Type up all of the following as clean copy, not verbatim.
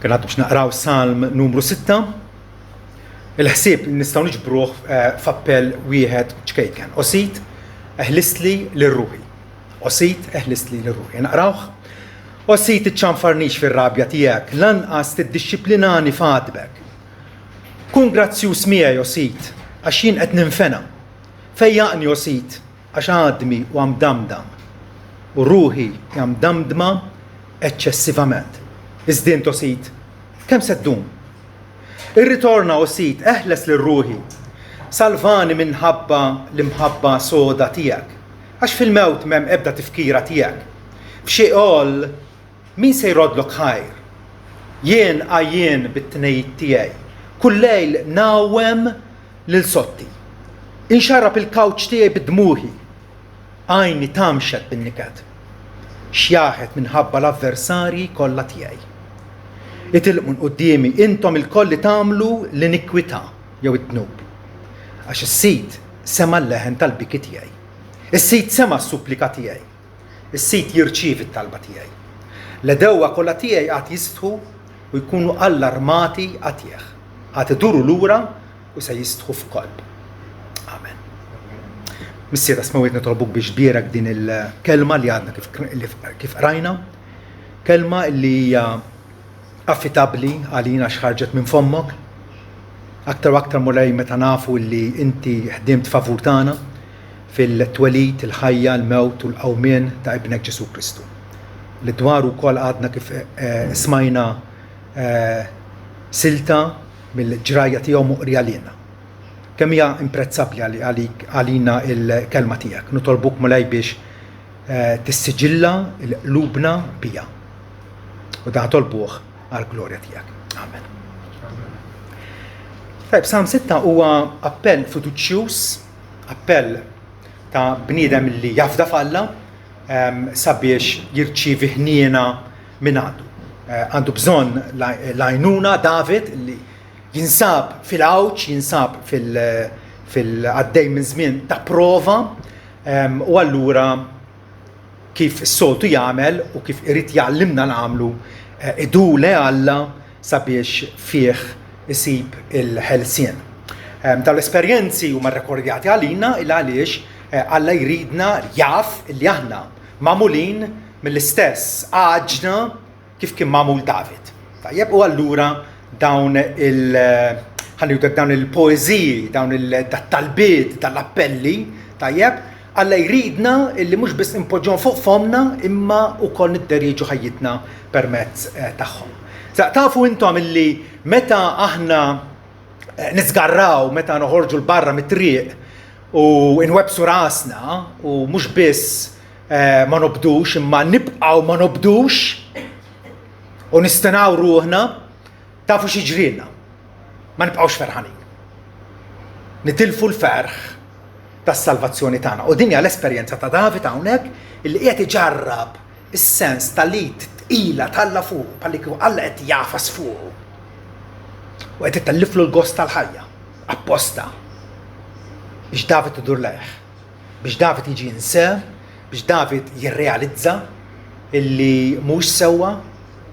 Kien għaddu biex naqraw Salm numru 6. Il-ħsieb nistgħu niġbruh f'appell wieħed ċkejken. Osit eħlisli lir-ruħi. Osit eħlisli lir-ruħi. Naqrawh. Osit iċċanfarnix fir-rabja tiegħek, lanqas tiddixxiplinani f'għadbek. Kun grazzjuż miegħi Osit, għax jien qed ninfena. Fejjaqni Osit, għax għadmi u għamdamdam. U ruħi għamdamdma eċċessivament. Iżdient Osit, kemm se ddum? Irritorna Osit, eħles lir-ruħi. Salvani minħabba l-imħabba soda tiegħek. Għax fil-mewt m'hemm ebda tifkira tiegħek. F'xi qol min se jrodlok ħajr? Jien għajjien bit-tnejt tiegħi. Kull lejl nawwem lil sotti. Inxarrab il-kawċ tiegħi bid-dmuħi. Għajni tamxet bin-niket. Xjaħet minħabba l-avversarji kollha tiegħi. Itilqu qudiemi intom il-kolli tagħmlu l-inikwità jew it-tnub. Għax is-sit sema l-leħen tal-biki tiegħi. Is-sit sema s-supplika tiegħi. Is-sit jirċievi t-talba tiegħi. L-edewwa kollha tiegħi qatt jistħu u jkunu allarmati għatieħ. Qatt iduru lura u se jistħu f'kolb. Amen. Missiera smawit nitolbuk biex bierek din il-kelma li għadna kif qrajna. Kelma li hija affitabbli għalina x'ħarġet minn fommok. Aktar u aktar mulej meta nafu li inti ħdimt favur tagħna fil-twelid, il-ħajja, l-mewt u l-qawmien ta' ibnek Ġesu Kristu. Li dwaru wkoll għadna kif smajna silta mill-ġrajja tiegħu muqrija lilna. Kemm hija imprezzabbli għalina il-kelma tiegħek. Nitolbuk mulej biex tissiġilla l-qlubna bija. U da tolbuh għall-glorja tiegħek. Amen. Tajb, Psalm 6 huwa appell fiduċjuż, appell ta' bniedem li jafda f'Alla sabiex jirċievi ħniena minn għandu. Għandu bżonn l-għajnuna David li jinsab fil-għawċ, jinsab fil-għaddej minn żmien ta' prova u allura kif s-soltu jagħmel u kif irid jgħallimna nagħmlu idule Alla sabiex fih isib il-ħelsien. Tal-esperjenzi huma rrekordjati għalina għaliex Alla jridna jaf li aħna magħmulin mill-istess għaġna kif kien magħmul David. Tajjeb u allura dawn il-poeżiji, dawn il-talbiet, tal-appelli, tajjeb, Alla jridna illi mhux biss impoġġhom fuq fomna imma wkoll nidderieġu ħajjitna permezz tagħhom. Tafu intom illi meta aħna niżgarraw, meta noħorġu l-barra mit-triq u nwebsu rasna u mhux biss ma nobdux imma nibqgħu ma nobdux u nistenaw ruħna, tafu xi ġrilna. Ma nibqgħux ferħanin. Nitilfu l-ferħ tas-salvazzjoni tagħna. U din hija l-esperjenza ta' David hawnhekk illi qiegħed iġarrab is-sens tal-id tqila talla fuq bħalli kieku Alla qed jafas fuq. U qed itelliflu l-gost tal-ħajja apposta biex David idur leħ, biex David jiġi jinsew, biex David jirrealizza illi mhux sewwa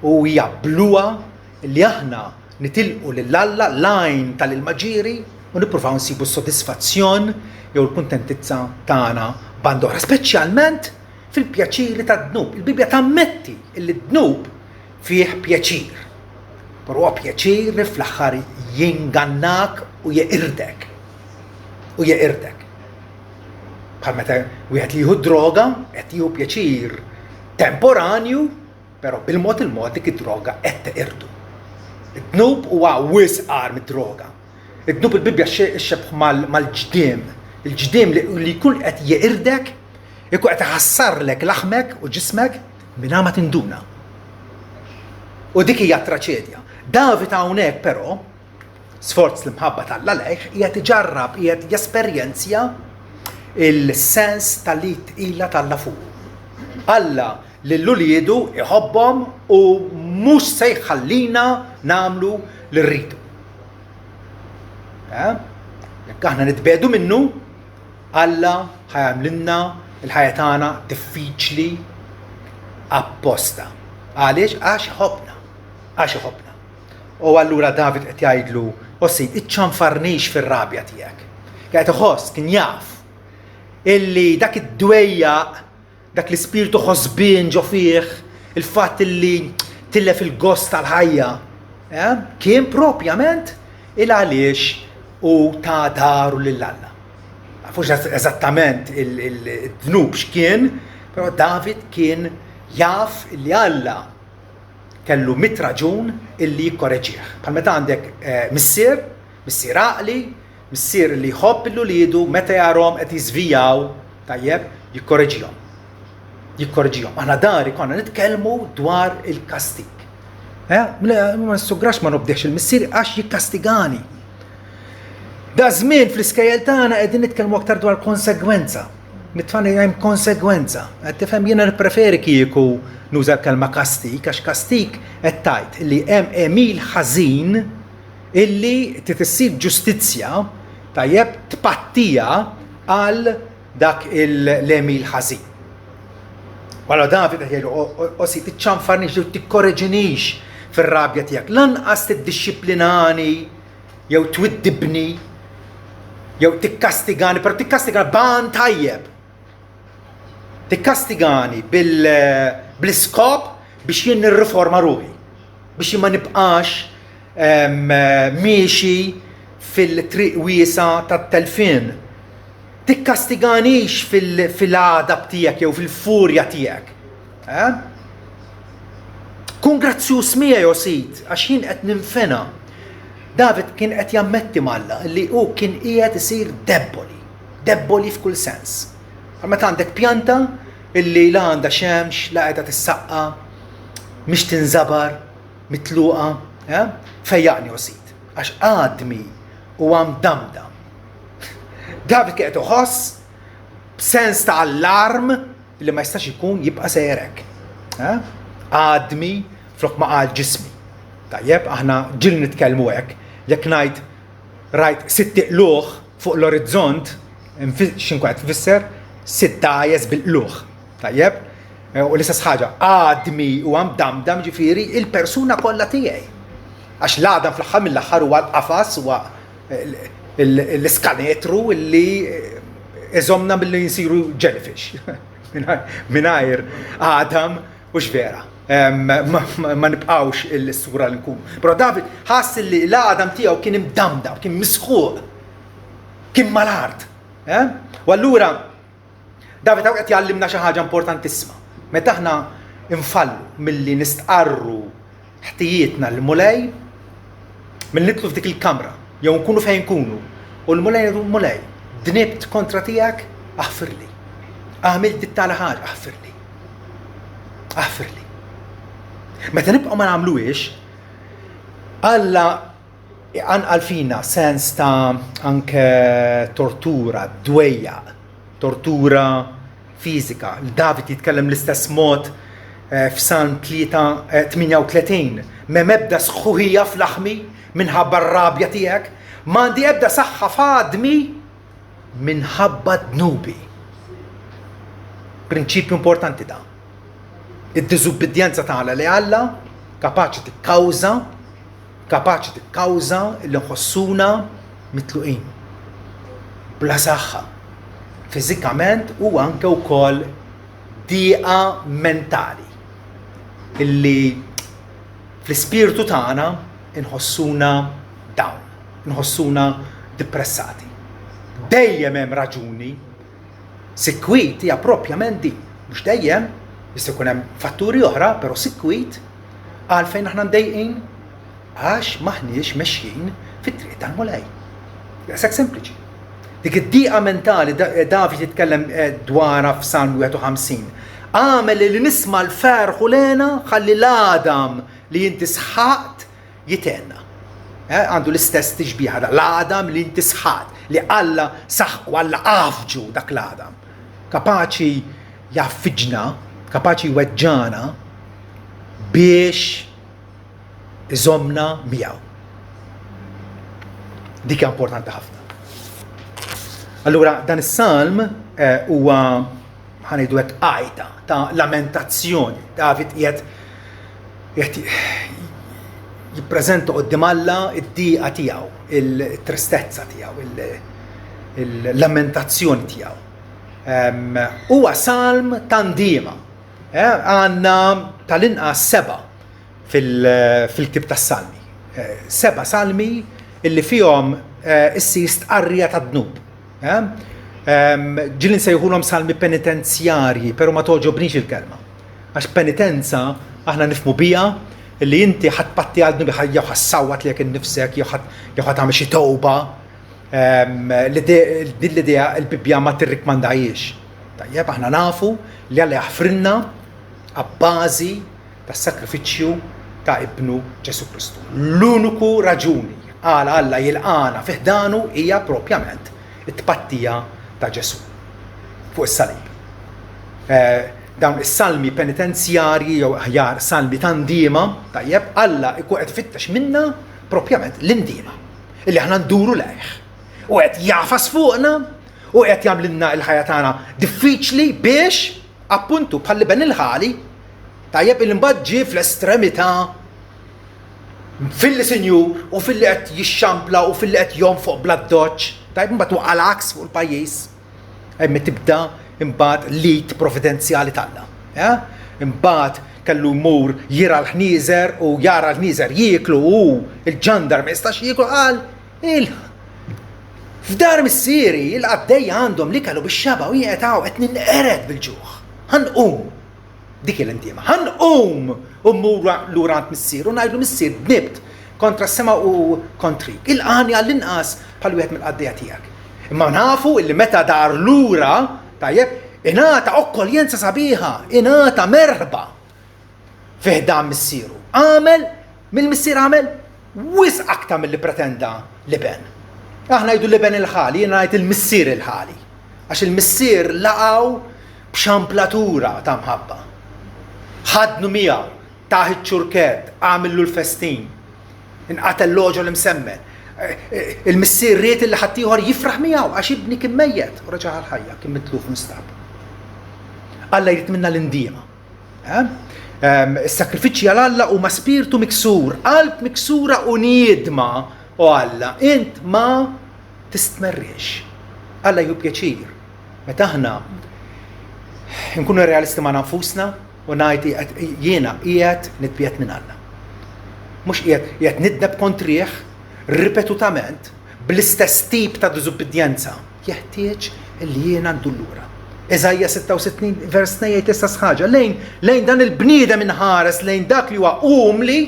u jabluha illi aħna nitilqu lil Alla lajn tal-ilmaġieri u nippruvaw nsibu s-sodisfazzjon jew l-kuntentizza tagħna band oħra, speċjalment fil-pjaċiri tad-dnub. Il-Bibja tammetti li d-dnub fih pjaċir. Però pjaċir li fl-aħħar jingannak u jeqirdek. U jeqirdek. Bħal meta wieħed jieħu droga, qed jieħu pjaċir temporanju, però bil-mod dik id-droga qed teqirdu. Id-dnub huwa wisqar mid-droga. Id-dnub il-Bibja xebħ mal-ġdiem. Il-ġdiem li jkun qed jeqirdek ikun qed iħassarlek laħmek u ġismek mingħajr ma tinduna. U dik hija traċedja. David hawnhekk però sforz l-imħabba tal-Alla lejh qiegħed iġarrab, qiegħed jesperjenzja il-sens tal-li tqila tal-la fuq. Alla lill-uliedu iħobbhom u mhux se jħallina nagħmlu l-rridu. Jekk aħna nitbedu minnu, Alla ħajamlinna il-ħajja tagħna diffiċli apposta. Għaliex? Għax iħobbna. U allura David qed jgħidlu, Ossid, iċċanfarnix fir-rabja tiegħek. Qed iħoss kien jaf illi dak id-dwejjaq, dak l-ispirtu ħosbien ġo fih, il-fatt illi tillef il-gost tal-ħajja, kien propjament il-għaliex u ta' daru lill-Alla. Fux eżattament il-dnub x'kien, però David kien jaf illi Alla kellu mit raġun illi jikkoreġih. Bħal meta għandek missier għaqli, missier li jħobb l-uliedu meta jarhom qed jiżvijaw, tajjeb, jikkoreġihom. Aħna dari konna nitkellmu dwar il-kastig. Ma nissugrax ma nobdex il-missier għax jikkastigani. Da żmien fl-iskejjel tagħna qegħdin nitkellmu aktar dwar konsegwenza. Mitfani hemm konsegwenza. Qed tifhem jiena nippreferi kieku nuża l-kelma kastik għax kastik qed tgħid li hemm emil ħażin illi titissir ġustizzja tajjeb tpattija għal dak l-emil ħażin. Wara David qed jgħidu Ossid tiċċanfarnix jew tikkoreġinix fir-rabja tiegħek, lanqas tiddixxiplinani jew twiddibni jew tikkastigani, però tikkastigani ban tajjeb. Tikkastigani bl-iskop biex jien nirriforma ruħi, biex jien ma nibqax miexi fil-triq wiesa tat-telfin. Tikkastiganix fil-għadab tiegħek jew fil-furja tiegħek. Kun grazzjuż miegħi Ossid għax jien qed ninfena. David kien qed jammetti malla li hu kien qiegħed isir debboli f'kull sens. Meta għandek pjanta illi la għandha xemx, la qiegħda tissaqqa, mhix tinżabar, mitluqa, fejjaqni Ossid għax għadmi huwa mdamdam. David kien qed iħoss b'sens ta' allarm li ma jistax ikun jibqa' sejrek. Għadmi flok ma qal ġismi. Tajjeb, aħna ġil nitkellmu hekk, jekk ngħid rajt 6 qluħ fuq l-orizzont, x'inkweet tfisser 6 dajes bil-qluħ. Tajjeb? U l-istess ħaġa, għadmi huwa mdamdam ġifieri il-persuna kollha tiegħi. Għax l-għadam fl-aħħar mill-aħħar huwa l-qafas huwa l-iskanetru illi iżomna milli jinsiru jellyfish. Mingħajr Adam mhux vera. Ma nibqgħux il-sura li nkunu. Però David ħass li l-Adam tiegħu kien imdamdam, kien misħuq, kien mal-art. U allura David hawn qed jgħallimna xi ħaġa importantissima. Meta aħna infallu milli nistqarru ħtijietna l-mulej, milli nitlu f'dik il-kamra, jew nkunu fejn nkunu, u l-mulej jgħidu mulej, dnibt kontra tiegħek, aħfirli. Għamilt dit-tala ħaġa, aħfirli. Meta nibqgħu ma nagħmluhiex, Alla għanqal fina sens ta' anke tortura, dwejja, tortura fizika. David jitkellem l-istess mod f'Salm 38, m'hemm ebda sħuħija fl-aħmi minħabba r-rabja tiegħek, m'għandi ebda saħħa f'għadmi minħabba dnubi. Prinċipju importanti da. Id-diżubbidjenza tagħna li Alla kapaċi tikkawża li nħossuna mitluqin. Bla saħħa. Fiżikament u anke wkoll dieqa mentali. Illi fl-ispirtu tagħna inħossuna down, inħossuna depressati. Dejjem hemm raġuni, sikwit hija proprjament di, mhux dejjem, jista' jkun hemm fatturi oħra, però sikwit għalfejn aħna mdejqin għax maħniex mexjin fit-triq tal-mulej. Daqshekk sempliċi. Dik id-dieqa mentali David jitkellem dwarha f'Salm 51. Għamel li nisma' l-ferħu lena ħalli l-Adam li inti sħaqt jitenna. Għandu l-istess tiġbieħa l-Adam li inti sħaqt, li Alla saħqu, Alla għafġu dak l-Adam. Kapaċi jaffiġna, kapaċi jweġġana biex iżomna miegħu. Dik importanti ħafna. Allura dan is-salm huwa ħanejdu hekk għajta ta' lamentazzjoni. David qiegħed jippreżenta qudiem Alla id-dieqa tiegħu, il-tristezza tiegħu, il-lamentazzjoni tiegħu. Huwa salm ta' ndiema. Għandna tal-inqas 7 fil-kib tas-salmi. 7 salmi illi fihom issir stqarrija tad-dnub. Ġilin sejħulhom salmi penitenzjarji, però ma toġobniex il-kelma. Għax penitenza aħna nifmu bija illi inti ħatpatti għal-dnubi jew ħassawat li jekk innifsek jew ħadd tagħmel xi towba. Din l-idea l-Bibbja ma tirrikmandajiex. Tajjeb aħna nafu li Alla jaħfrinna għabbażi tas-sakrifiċċju ta' ibnu Ġesu Kristu. L-uniku raġuni għal Alla jilqana fiħdanu hija propjament it-tpattija ta' Ġesu fuq is-salib. Dawn is-salmi penitenzjarji jew aħjar salmi ta' ndiema, tajjeb Alla ikun qed ifittex minna propjament l-indiema illi aħna nduru lejh. U qed jafas fuqna u qed jagħmlilna l-ħajja tagħna diffiċli biex appuntu bħal ben il-ħali tajjeb il-imbagħad ġie fl-estremità fil-li sinjur u fil-li qed jixxampla u fil-li qed jonfoq bla doċċ. Tajjeb imbagħad waqal aks fuq il-pajjiż. Hemm tibda imbagħad lit provvidenzjali tagħna. Imbagħad kellu jmur jira l-ħnieżer u jara l-ħnieżer jieklu u l-ġandar ma jistax jieklu qal f'dar missieri il-qaddejja għandhom li kellu bix-xaba u jiqgħu qed ninqered bil-ġuħ. Ħanqum dik il-indiema. Ħanqum u mmur lura għand missier u ngħidlu missier bnibt kontra s-sema u kontrik. Il-qani għall-inqas bħal wieħed mill-qaddejja tiegħek. Imma nafu illi meta dar lura tajjeb ingħata okkoljenza sabiħa, ingħata merħba fiħdan missieru. Għamel mill-missier għamel wisq aktar milli pretenda Liben. Aħna jgħidu Liben il-ħali, jiena ngħid il-missier il-ħali. Għax il-missier laqgħu b'xamplatura ta' mħabba. Ħadnu miegħu taħ iċ-ċurket, għamillu l-festin. Inqatel l-loġo l-msemmen. Il-missier ried li ħadd ieħor jifraħ miegħu għax ibni kien mejjed u reġa' għall-ħajja kien mitluf nistab. Alla jrid minna l-indiema. Is-sakrifiċċji għal Alla huma spiritu miksur, qalb miksura u niedma u Alla int ma tistmerrix. Alla ju pjaċir. Meta aħna nkunu realisti ma' nafusna u ngħid jiena qiegħed nitbjed minn Alla. Mhux qiegħed nidneb kontrih ripetutament bl-istess tip ta' diżubbidjenza. Jeħtieġ li jiena ndullura. Eżajja 66 vers 2 jgħid istess ħaġa lejn dan il-bniedem inħares lejn dak li huwa umli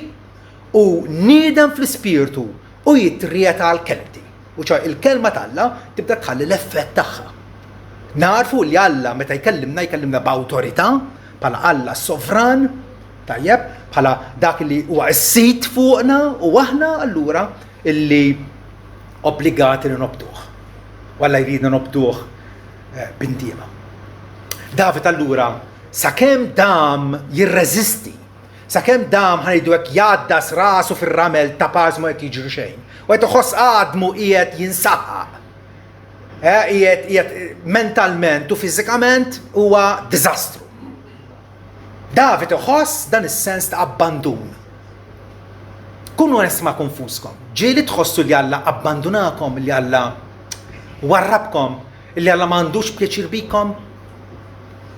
u niedem fl-ispirtu u jitrieta għal-kelmti. U ċa il-kelma t'Alla tibda tħalli l-effett tagħha. Narfu li Alla meta jkellimna b'awtorità bħala Alla sovran, tajjeb, bħala dak li huwa s-sit fuqna u aħna allura illi obbligati li nobduh. Walla jridna nobduh bindiema. David allura sakemm dam jirreżisti, sakemm dam ħanejdu hekk jgħaddas rasu fir-ramel ta' pażmu qed jiġri xejn. U qed iħoss għadmu qiegħed jinsaħħaq. Qiegħed mentalment u fiżikament huwa diżastru. David iħoss dan is-sens ta' abbandun. Kunu onesti ma' konfuskom. Ġieli tħossu li Alla abbandunakom, li Alla warrabkom, li Alla m'għandux pjaċir bikom?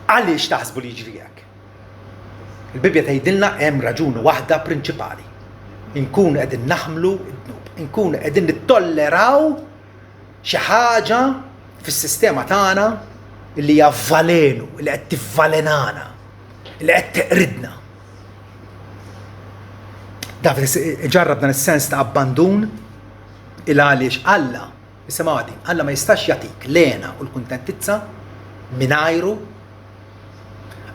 Għaliex taħsbu li jiġri hekk? Il-Bibbja tgħidilna hemm raġuni waħda prinċipali. Inkunu qegħdin naħmlu d-dnub, inkunu qegħdin nittolleraw xi ħaġa fis-sistema tagħna li hija valenu, li qed tivvalenana, li qed teqridna. David ġarrab dan is-sens ta' abbandun il għaliex Alla, isimgħu din, Alla ma jistax jagħtik lena u l-kuntentizza mingħajru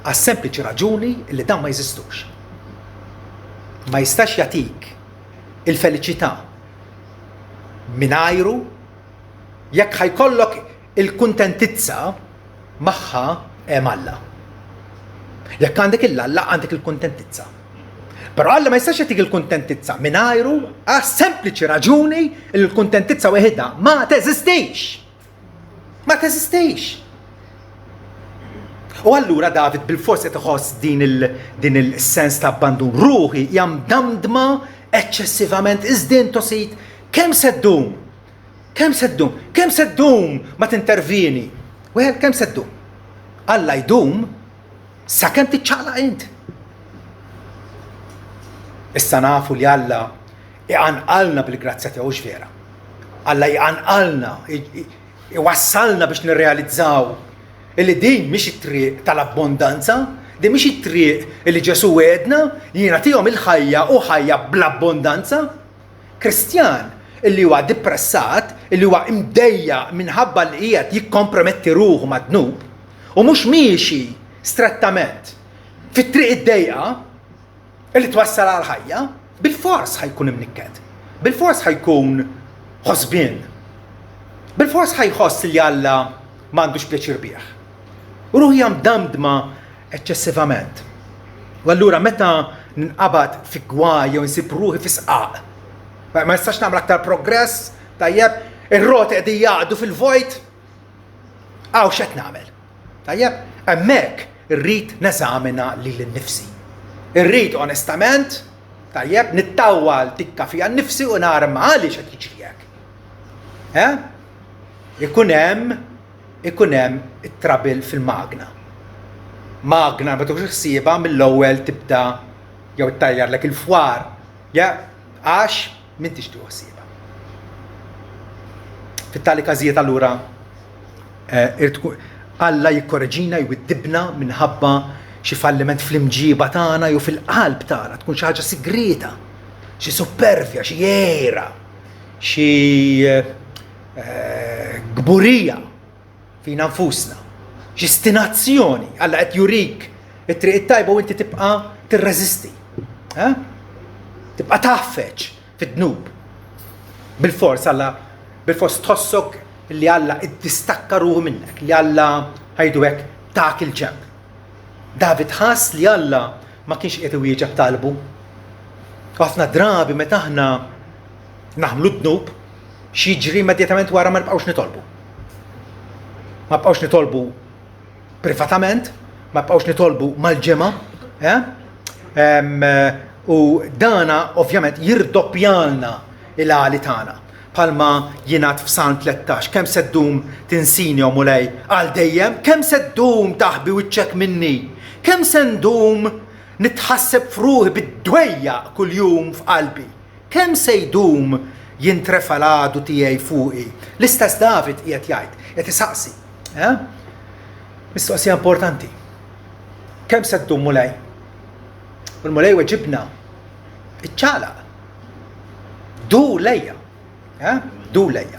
għas sempliċi raġuni li dan ma jeżistux. Ma jistax jagħtik il-feliċità mingħajru jekk ħajkollok il-kuntentizza magħha hemm Alla. Jekk għandek il-Alla għandek il-kuntentizza. Però Alla ma jistax jagħtik il-kuntentizza mingħajru għas sempliċi raġuni li l-kuntentizza weħidha ma teżistix. Ma teżistix. U allura David bil-fors qed iħoss din il-sens ta' abbandun ruħi hija mdamdma eċċessivament iżdin tosit kemm se ddum? Kemm se ddum? Kemm se ddum ma tintervini? Well, kemm se ddum? Alla jdum sakemm tiċċaqlaq int. Issa nafu li Alla iqanqalna bil-grazzja tiegħu x'vera. Alla iqanqalna, iwassalna biex nirrealizzaw illi din mhix it-triq tal-abbondanza, din mhix it-triq illi Ġesu għedna li nagħtihom il-ħajja u ħajja bl-abbondanza. Kristjan illi huwa depressat, illi huwa imdejja minħabba li qiegħed jikkomprometti ruħu mad-dnub u mhux miexi strettament fit-triq id-dejqa illi twassal għal ħajja, bil-fors ħajkun imnikked. Bil-fors ħajkun ħosbien. Bil-fors ħajħoss li Alla m'għandux pjaċir bih. U ruħi mdamdma eċċessivament. U allura meta ninqabad fi gwaj jew nsib ruħi fi sqaq, ma nistax nagħmel aktar progress, tajjeb, ir-roti qegħdin jaqgħdu fil-vojt, għaw x'qed nagħmel. Tajjeb, hemmhekk irrid neżamina lili nnifsi. Irrid onestament, tajjeb, nittawwal tikka fija nnifsi u nara għaliex qed jiġri hekk. Ikun hemm it-trabil fil-magna. Magna ma tux ħsiebha mill-ewwel tibda jew ittajjarlek il-fwar, għax m'intix tieħu ħsiebha. Fit-tali każijiet allura Alla jikkoreġina jwiddibna minħabba xi falliment fl-imġiba tagħna jew fil-qalb tagħna, tkun xi ħaġa sigrita, xi supervja, xi jera, xi gburija fina nfusna, xi stinazzjoni Alla qed jurik it-triq it-tajba u inti tibqa' tirreżisti. Tibqa' taħfeġ fid-dnub. Bil-fors Alla tħossok li Alla iddistakka ruħu minnek, li Alla ħajdu hekk tak il-ġemp. David ħass li Alla ma kienx qed iwieġeb talbu. Ħafna drabi meta aħna naħmlu dnub x'jiġri immedjatament wara ma nibqgħux nitolbu. Ma nibqgħux nitolbu privatament, ma nibqgħux nitolbu mal-ġimgħa, u dana ovvjament jirdoppjalna il-għali tagħna. Palma jingħad f'Salm 13, kemm se ddum tinsini mulej għal dejjem, kemm se ddum taħbi wiċċek minni, kemm se ndum nitħasseb f'ruħi bid-dwejja kuljum f'qalbi, kemm se jdum jintrefa l-għadu tiegħi fuqi. L-istess David qiegħed jgħid, qed isaqsi. Mistoqsija importanti. Kemm se ddum mulej? U l-mulej weġibna iċċalaq. Du lejja. Du lejja.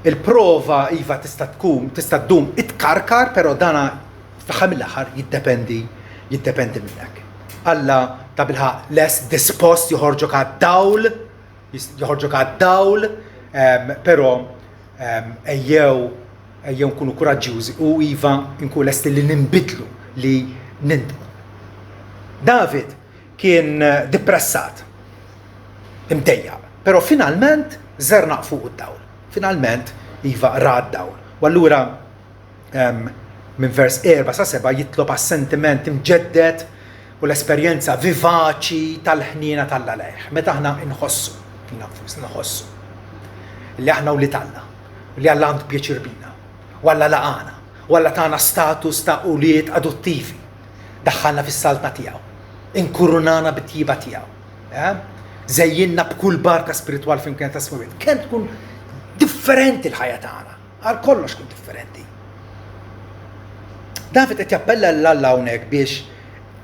Il-prova iva tista' ddum itkarkar, però dana fl-aħħar mill-aħħar jiddependi minnek. Alla ta' bilħaq less dispost joħorġok għad-dawl, però ejjew nkunu kuraġġjużi u iva nkunu lesti li ninbidlu, li nindmu. David kien depressat, imdejja, però finalment żernaq fuq id-dawl. Finalment iva ra d-dawl. U allura minn vers 4 sa 7 jitlob għas-sentiment imġeddet u l-esperjenza vivaċi tal-ħniena tal-għalejh. Meta aħna nħossu li aħna u li Alla, u li Alla għandu pjaċir bina, u Alla laqana, u Alla tagħna status ta' uliet adottivi, daħħalna fis-saltna tiegħu, inkurunana bit-tjiba tiegħu, żejjinna b'kull barka spiritwal f'imkien ta' swiet. Kemm tkun differenti l-ħajja tagħna, għal kollox tkun differenti. David qed jappella l-Alla hawnhekk biex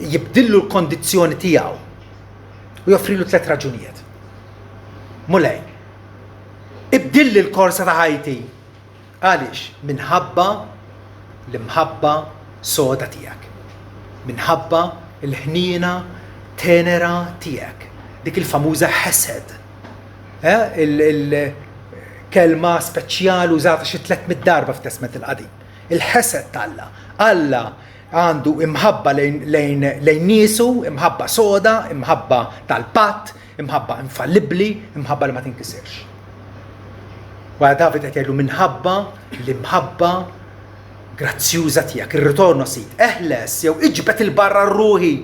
jibdillu l-kondizzjoni tiegħu u joffrilu 3 raġunijiet. Mulej, ibdilli l-korsa ta' ħajti. Għaliex? Minħabba l-imħabba soda tiegħek. Minħabba l-ħniena tenera tiegħek. Dik il-famuża ħesed. Il-kelma speċjali użata xi 300 darba f'Testament il-Qadim. Il-ħesed tal-Alla. Alla għandu imħabba lejn niesu, imħabba soda, imħabba tal-patt, imħabba infallibli, imħabba li ma tinkisirx. Wara David qed jgħidu minħabba l-imħabba grazzjuża tiegħek, ir-ritorno sit, eħles jew iġbed il-barra r-ruħi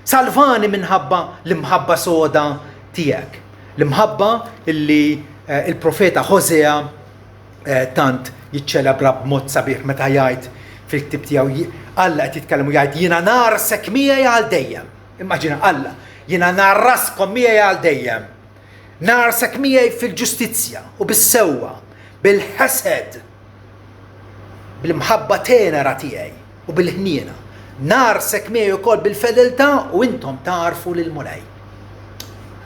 Salvani minħabba l-imħabba soda tiegħek. L-imħabba illi il-profeta Hosea tant jiċċelebra b'mod sabiħ meta jgħid fil-ktib tiegħu Alla qed jitkellem u jgħid jiena narsek miegħi għal dejjem. Immaġina Alla, jiena narraskom miegħi għal dejjem. Narsek miegħi fil-ġustizzja u bis-sewwa, bil-ħesed, bil-mħabba tenera tiegħi u bil-ħniena. Narsek miegħi wkoll bil-fedeltà u intom tarfu lil mulej.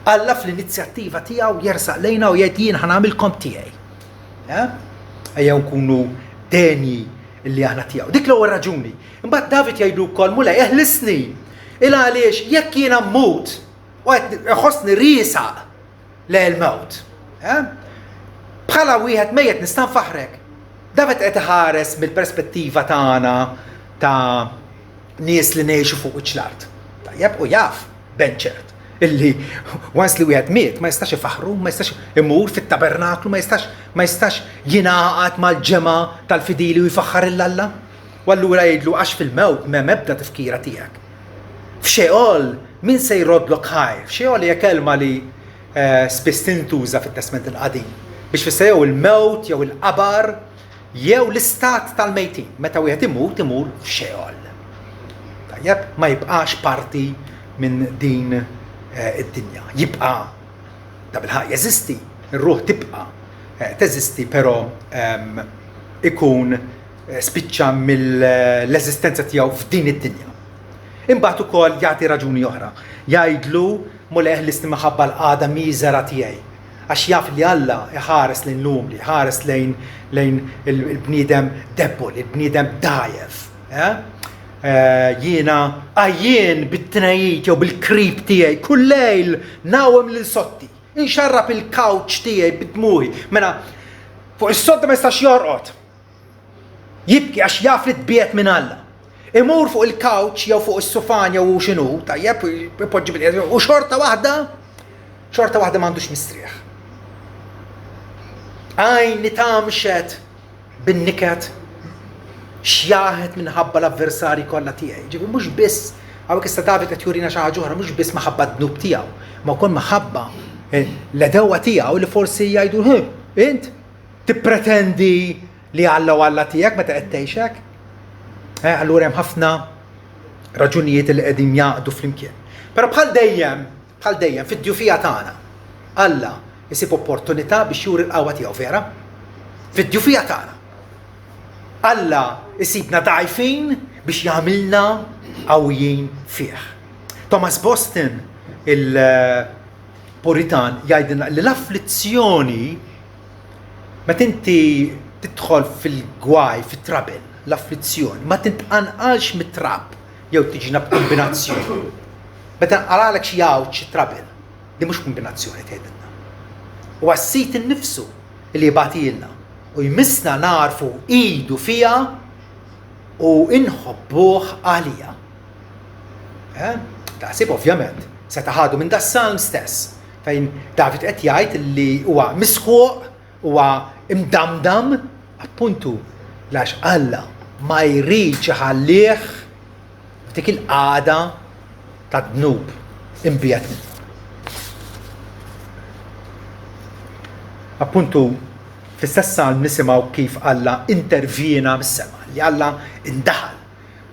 Alla fl-inizjattiva tiegħu jersaq lejna u jgħid jien ħanamilkom tiegħi. Ejjew nkunu deni li aħna tiegħu. Dik l-ewwel raġuni. Imbagħad David jgħidu wkoll mulej eħlisni. Il għaliex jekk jiena mmut u qed iħossni riesaq lejn il-mewt. Bħala wieħed mejjed nista' nfaħrek. David qed iħares mill-perspettiva tagħna ta' nies li ngħixu fuq iċ-art. Tajjeb u jaf benċert illi once li wieħed miet ma jistax ifaħru, ma jistax imur fit-tabernaklu, ma jistax jingħaqad mal-ġema tal-fidili u jfaħħar il-Alla. U allura jgħidlu għax fil-mewt m'hemm ebda tifkira tiegħek. F'xeol min se jrodlok ħajr? F'xeol hija kelma li spiss tintuża fit-Testament il-Qadim biex fisser jew il-mewt jew il-qabar jew l-istat tal-mejtin. Meta wieħed imur f'xeol. Tajjeb ma jibqax parti minn din id-dinja. Jibqa' ta' bil-ħaq jeżisti, ir-ruħ tibqa' teżisti, però ikun spiċċa mill-eżistenza tiegħu f'din id-dinja. Imbagħad ukoll jagħti raġuni oħra. Jgħidlu mulej l-istim ħabba l-qagħda miżera tiegħi. Għax jaf li Alla iħares lejn l-umli, iħares lejn il-bniedem debbol, il-bniedem dajef. Jiena għajjien bit-tnajiet jew bil-krib tiegħi kull lejl nawem lil sotti. Inxarrab il-kawċ tiegħi bid-dmuħi. Mela fuq is-sotta ma jistax jorqod. Jibki għax jaf li tbiet minn Alla. Imur fuq il-kawċ jew fuq is-sufan jew x'inhu, tajjeb ipoġġi bil u xorta waħda m'għandux mistrieħ. Għajni tamxet bin-niket xjaħet minħabba l-avversari kollha tiegħi. Ġifi mhux biss hawnhekk issa David qed jurina xi ħaġa oħra, mhux biss maħabba d-dnub tiegħu, ma wkoll maħabba l-edewwa tiegħu li forsi jgħidu int tippretendi li Alla u Alla tiegħek meta qed tgħixek. Allura hemm ħafna raġunijiet li qegħdin jaqdu flimkien. Però bħal dejjem fid-djufija tagħna Alla jsib opportunità biex juri l-qawwa tiegħu vera. Fid-djufija tagħna Alla jsibna dgħajfin biex jagħmilna qawwijin fih. Thomas Boston il-Puritan jgħidilna li l-afflizzjoni meta inti tidħol fil-gwaj, fit-trouble, l-afflizzjoni ma tintqanqalx mit-trab jew tiġina b'kombinazzjoni. Meta nqalalek xi jgħawġ trouble, di mhux kombinazzjoni tgħidilna. U għassit innifsu li jibgħatilna u jmissna narfu idu fija u inħobbuh għalija. Taħsib ovvjament se taħadu minn das-salm stess fejn David qed jgħid li huwa misħuq, huwa imdamdam appuntu għax Alla ma jridx iħallih f'dik il-qagħda tad-dnub imbiegħat minnu. Appuntu fl-istess salm nisimgħu kif Alla intervjena mis-sema, li Alla indaħal.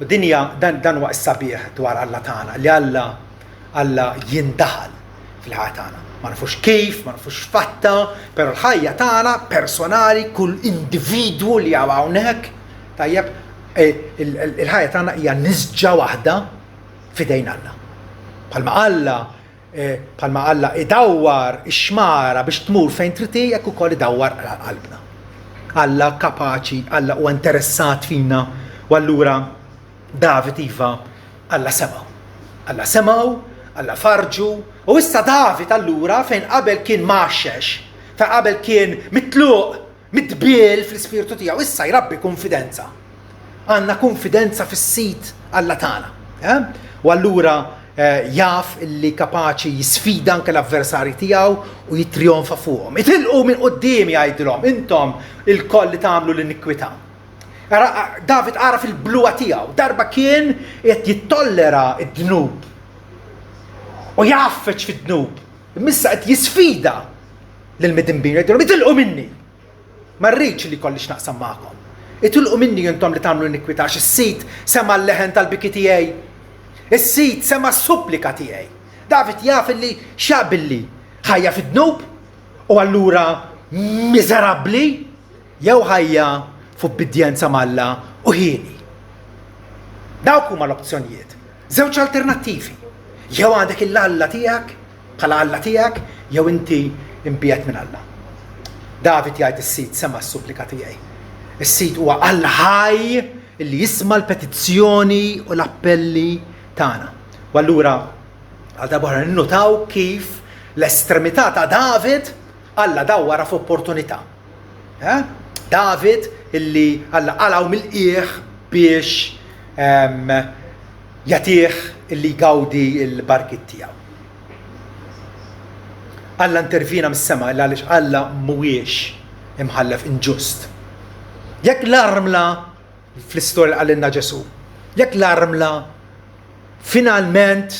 U dinja dan huwa s-sabiħ dwar Alla tagħna, li Alla jindaħal fil-ħajja tagħna. Ma nafux kif, ma nafux fatta, però l-ħajja tagħna personali, kull individwu li hawn hawnhekk, tajjeb, il-ħajja tagħna hija niżġa waħda f'idejn Alla. Bħalma Alla idawwar ix-xmara biex tmur fejn trid hekk ukoll idawwar qalbna. Alla kapaċi, Alla huwa interessat fina, u allura David iva Alla semgħu, Alla farġu, u issa David allura fejn qabel kien maxxex, fejn qabel kien mitluq, mitbiel fl-ispirtu tiegħu, issa jrabbi konfidenza. Għandna konfidenza fis-sit Alla tagħna. U allura jaf illi kapaċi jisfida anke l-avversari tiegħu u jitrionfa fuqhom. Itilqu minn quddiem jgħidilhom, intom il-koll li tagħmlu l-inikwità. David ara fil-bluwa tiegħu, darba kien qed jittollera d-dnub u jaffeċ fid-dnub. Missa qed jisfida lill-midinbin jgħidulhom itilqu minni. Ma rridx li kollix naqsam magħkom. Itilqu minni intom li tagħmlu inikwità is-sit sema l-leħen tal-biki tiegħi. Is-sit sema s-supplika tiegħi. David jaf li xabilli ħajja fid-dnub u allura miżerabbli jew ħajja fuq bidjenza malla u ħieni. Dawk huma l-opzjonijiet. Żewġ alternattivi. Jew għandek il-Alla tiegħek bħala Alla tiegħek jew inti imbiet minn Alla. David jgħid is-sit sema s-supplika tiegħi. Is-sit huwa Alla ħaj li jisma' l-petizzjoni u l-appelli tagħna. U allura għal darba ninnotaw kif l-estremità ta' David Alla dawwara f'opportunità. David illi Alla qalaw mill-qiegħ biex jagħtih illi jgawdi l-barkit tiegħu. Alla intervina mis-sema għaliex Alla mhuwiex imħallef inġust. Jekk l-armla fl-istorja għallinna Ġesu, jekk l-armla finalment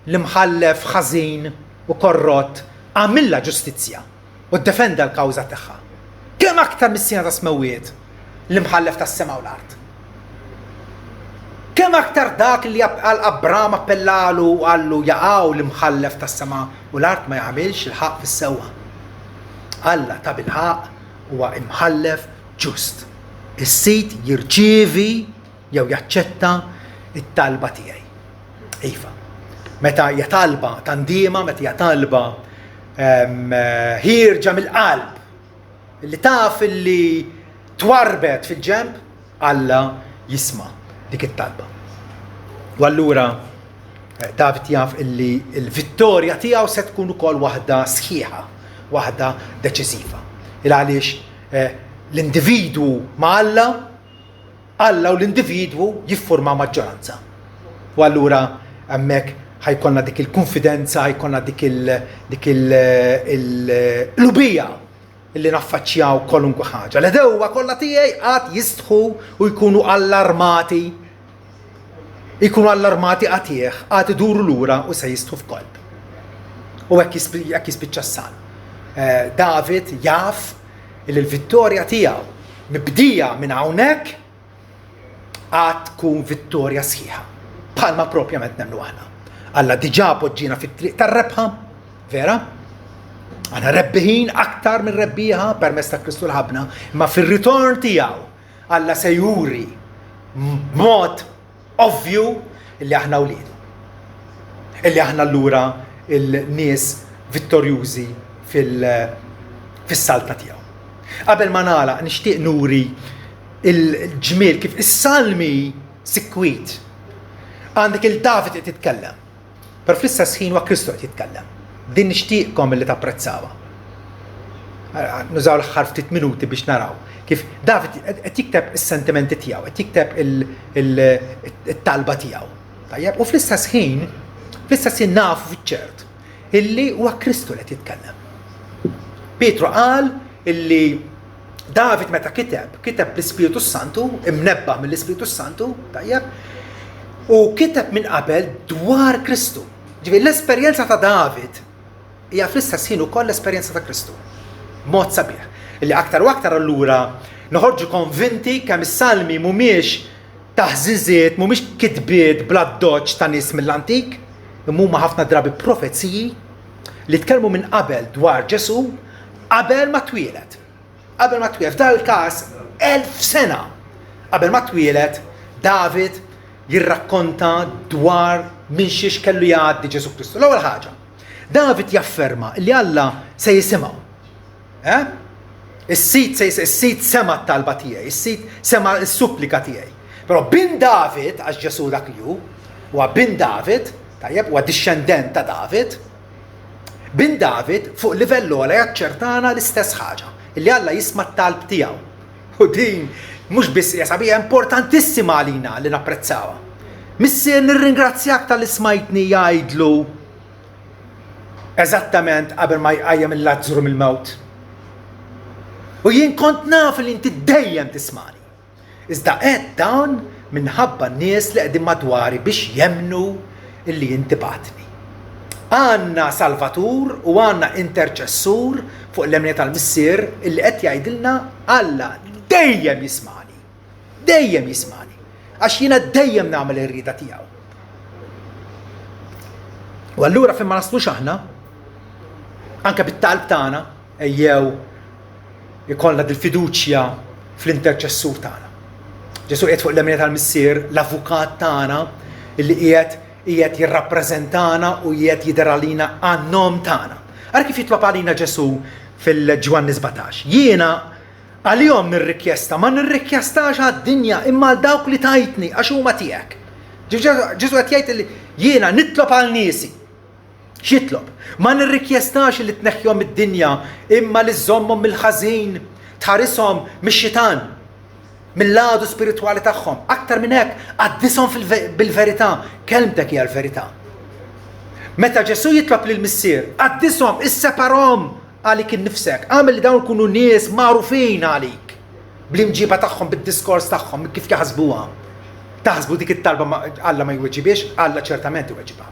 l-imħallef ħażin u korrott għamilla ġustizzja u ddefenda l-kawża tagħha. Kemm aktar mis-sina ta' smewiet l-imħallef tas-sema u l-art. Kemm aktar dak li għal Abram appellalu għallu jaqgħu l-imħallef tas-sema u l-art ma jagħmilx il-ħaq fis-sewwa. Alla ta' bil-ħaq huwa imħallef ġust. Is-sit jirċievi jew jaċċetta it-talba tiegħi. Iva. Meta hija talba tandiema, meta hija talba ħirġa mill-qalb li taf li twarbet fil-ġenb, Alla jisma' dik it-talba. U allura David jaf illi l-vittorja tiegħu se tkun ukoll waħda sħiħa, waħda deċiżiva. Għaliex l-individwu ma' Alla u l-individwu jiffurma maġġoranza. U allura hemmhekk ħajkonna dik il-konfidenza, ħajkonna dik il-lubija illi naffaċċjaw kolunkwe ħaġa. L-edewwa kollha tiegħi qatt jistħu u jkunu allarmati. Jkunu allarmati għatieħ, qatt iduru lura u se jistħu f'kolb. U hekk jispiċċa s-sal. David jaf li l-vittorja tiegħu mibdija minn hawnhekk qatt tkun vittorja sħiħa. Bħalma propjament nemmnu aħna. Alla diġà poġġina fit-triq tar-rebħa, vera? Għana rebbiħin aktar minn rebbieħa permezz ta' Kristu l-ħabna, imma fir-ritorn tiegħu Alla se juri b'mod ovvju illi aħna wliedu. Illi aħna allura il-nies vittorjużi fis-salta tiegħu. Qabel ma nagħlaq nixtieq nuri il-ġmiel kif is-salmi sikwit. Għandek il-David qed jitkellem. Per fl-istess ħin huwa Kristu qed jitkellem. Din nixtieqkom illi tapprezzawha. Nużaw l-aħħar ftit minuti biex naraw kif David qed jikteb is-sentimenti tiegħu, qed jikteb it-talba tiegħu. Tajjeb, u fl-istess ħin nafu fiċ-ċert illi huwa Kristu qed jitkellem. Pietru qal illi David meta kiteb l-Ispiritu Santu, imnebbaħ mill-Ispiritu Santu, tajjeb, u kiteb minn qabel dwar Kristu. Ġifieri l-esperjenza ta' David hija fl-istess ħin ukoll l-esperjenza ta' Kristu. Mod sabiħ. Illi aktar u aktar allura noħorġu konvinti kemm is-salmi mhumiex taħżiżiet, mhumiex kitbiet bla doċċ ta' nies mill-antik, imma huma ħafna drabi profezziji li tkellmu minn qabel dwar Ġesu qabel ma twieled. Qabel ma twieled, f'dan il-każ 1000 sena qabel ma twieled David jirrakkonta dwar minn xiex kellu jgħaddi Ġesu Kristu. L-ewwel ħaġa, David jafferma li Alla se jisimgħu. Is-sit sema t-talba tiegħi, is-sit sema s-supplika tiegħi. Però bin David, għax Ġesu dak li hu, huwa bin David, tajjeb, huwa dixxendent ta' David, bin David fuq livell ogħla jaċċertana l-istess ħaġa, illi Alla jisma' t-talb tiegħu. U din mhux biss hija sabiħa importantissima għalina li napprezzawha. Missier nirringrazzjak tal-ismajtni jgħidlu eżattament qabel ma jqajjem il-Lazzru mill-mewt. U jien kont naf li inti dejjem tismani. Iżda qed dawn minħabba n-nies li qegħdin madwari biex jemmnu illi inti bagħtni. Għandna Salvatur u għandna interċessur fuq l-emni tal-Missier illi qed jgħidilna Alla dejjem jismani. Dejjem jismani. Għax jiena dejjem nagħmel ir-rida tiegħu. U allura fejn ma naslux aħna, anke bit-talb tagħna, ejjew ikollna dil-fiduċja fl-interċessur tagħna. Ġesu qiegħed fuq l-emni tal-Missier, l-avukat tagħna illi qiegħed jirrappreżentana u qiegħed jidher għalina għan-nom tagħna. Ara kif jitlob għalina Ġesu fil-Ġwanni 17. Jiena għalihom nirrikjesta, ma nirrikjestax għad-dinja imma għal dawk li tajtni għax huma tiegħek. Ġesu qed jgħid li jiena nitlob għal niesi. X'jitlob? Ma nirrikjestax li tneħħihom id-dinja imma li żommhom mill-ħażin, tħarishom mix-xitan, mill-ladu spiritwali tagħhom. Aktar minn hekk għaddishom bil-verità, kelmtek hija l-verità. Meta Ġesu jitlob lill-Missier, għaddishom, isseparahom għalik innifsek, għamel li dawn ikunu nies magħrufin għalik, bl-imġiba tagħhom, bid-diskors tagħhom, kif jaħsbuha. Taħsbu dik it-talba Alla ma jweġibiex, Alla ċertament iweġibha.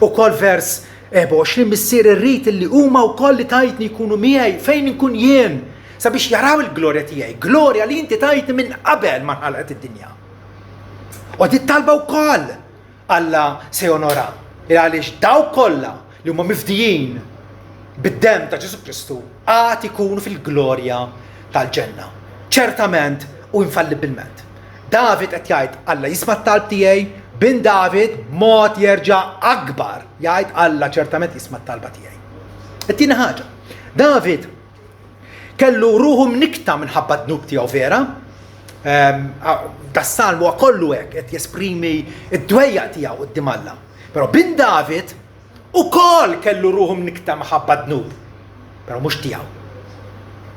Ukoll vers 24 Missier irrid li huma wkoll li tajtni jkunu miegħi fejn inkun jien sabiex jaraw il-glorja tiegħi, glorja li inti tajtni minn qabel ma nħalqet id-dinja. U dit talba wkoll Alla se jonora, għaliex daw kollha li huma mifdijin bid-dem ta' Ġesu Kristu għad ikunu fil-glorja tal-ġenna. Ċertament u infallibilment. David qed jgħid Alla jisma' t-talb tiegħi, bin David mod jerġa' akbar jgħid Alla ċertament jisma' t-talba tiegħi. It-tieni ħaġa, David kellu ruħu mnikta minħabba d-dnub tiegħu vera. Das-salm huwa kollu hekk qed jesprimi d-dwejjaq tiegħu quddiem Alla. Però bin David ukoll kellu ruħu mnikta minħabba d-dnub. Però mhux tiegħu.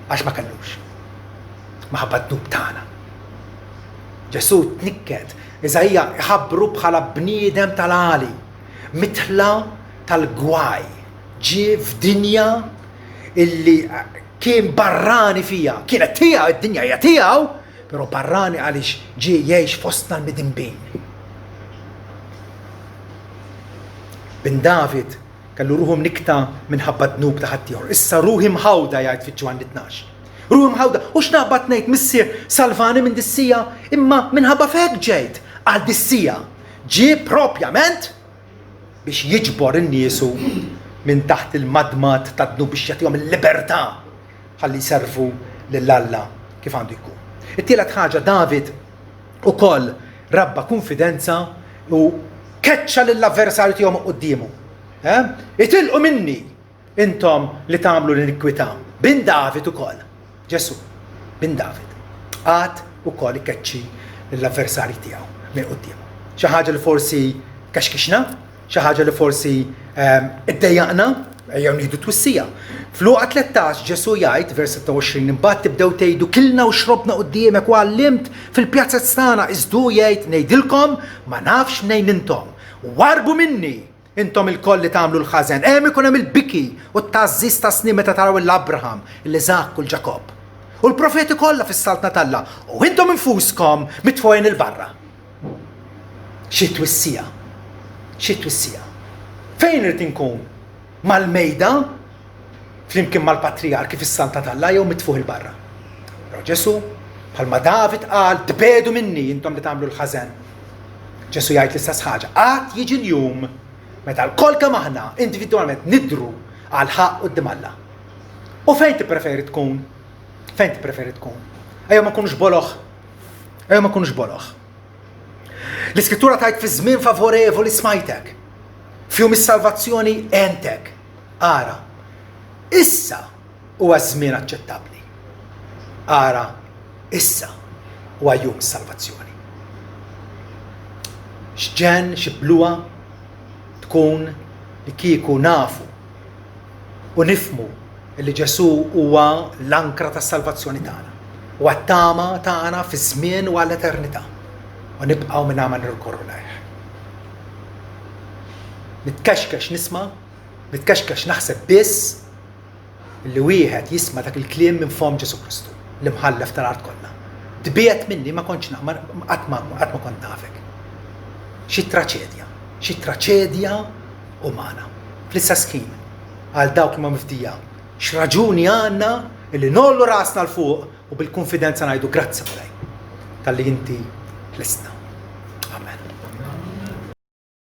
Għax ma kellux. Minħabba d-dnub tagħna. Ġesu tnikket, Iżajja ħabbru bħala bniedem tal-għali, mitħla tal-gwaj, ġie f'dinja illi kien barrani fija, kienet tiegħu id-dinja hija tiegħu, però barrani għaliex ġie jgħix fostna l-midinbin. Bin David kellu ruħu mnikta minħabba d-dnub ta' ħaddieħor. Issa ruħi mħawda jgħid fiġ-Ġwanni 12. Ruħi mħawda, u x'naqbad ngħid Missier salvani minn dissija imma minħabba fek ġejt għal dissija. Ġie propjament biex jiġbor in-niesu minn taħt il-madmat ta' dnub biex jagħtihom il-libertà ħalli jservu lil Alla kif għandu jkun. It-tielet ħaġa David ukoll rabba konfidenza u keċċa lill-avversarju tiegħu qudiemu. Itilqu minni intom li tagħmlu l-inikwità. Bin David ukoll. Ġesu, bin David għad ukoll ikeċċi lill-avversarji tiegħu minn qudiemu. Xi ħaġa li forsi kaxkixna, xi ħaġa li forsi iddejjaqna, ejjew nieħdu twissija. F'Luqa 13 Ġesu jgħid vers 26 imbagħad tibdew tgħidu kilna u xrobna quddiemek u għallimt fil-pjazza tagħna iżdu jgħid ngħidilkom ma nafx mnejn intom. Warbu minni intom il-koll li tagħmlu l-ħażen, hemm ikun hemm il-biki u t-tażżiż ta' snin meta taraw l-Abraham, l-Iżak u l-Ġakob. U l-profeti kollha fis-saltna tal-Alla u intom infuskom mitfojn il-barra. Xi twissija. Xi twissija. Fejn irid inkun? Mal-mejda flimkien mal-patriarki fis-saltna tal-Alla jew mitfuħ il-barra. Però Ġesu bħalma David qal tbedu minni intom li tagħmlu l-ħażen. Ġesu jgħid l-istess ħaġa. Qatt jiġi l-jum meta l-kol kemm aħna individwalment nidru għal ħaq quddiem Alla. U fejn tippreferi tkun? Fejn tippreferi tkun? Ejja ma nkunux boloħ. Ejja ma nkunux boloħ. L-Iskrittura tgħid fi żmien favorevoli smajtek. Fihom is-salvazzjoni entek. Ara. Issa huwa żmien aċċettabbli. Ara. Issa huwa jum is-salvazzjoni. X'ġen x'ibluha tkun li kieku nafu u nifmu li Ġesu huwa l-ankra tas-salvazzjoni tagħna. U għat-tama tagħna fi żmien u għall-eternità. U nibqgħu minn ma nirkorru lejh. Nitkexkex nisma', nitkexkex naħseb biss li wieħed jisma' dak il-kliem minn fom Ġesu Kristu li mħallef tal-art kollha. Tbiet minni ma kontx qatt ma kont nafek. Xi traċedja u magħna. Fl-istess ħin għal dawk li ma miftija, x'raġuni għandna illi nollu rasna l fuq u bil-konfidenza ngħidu grazzi Mulej tal-li inti listna. Amen.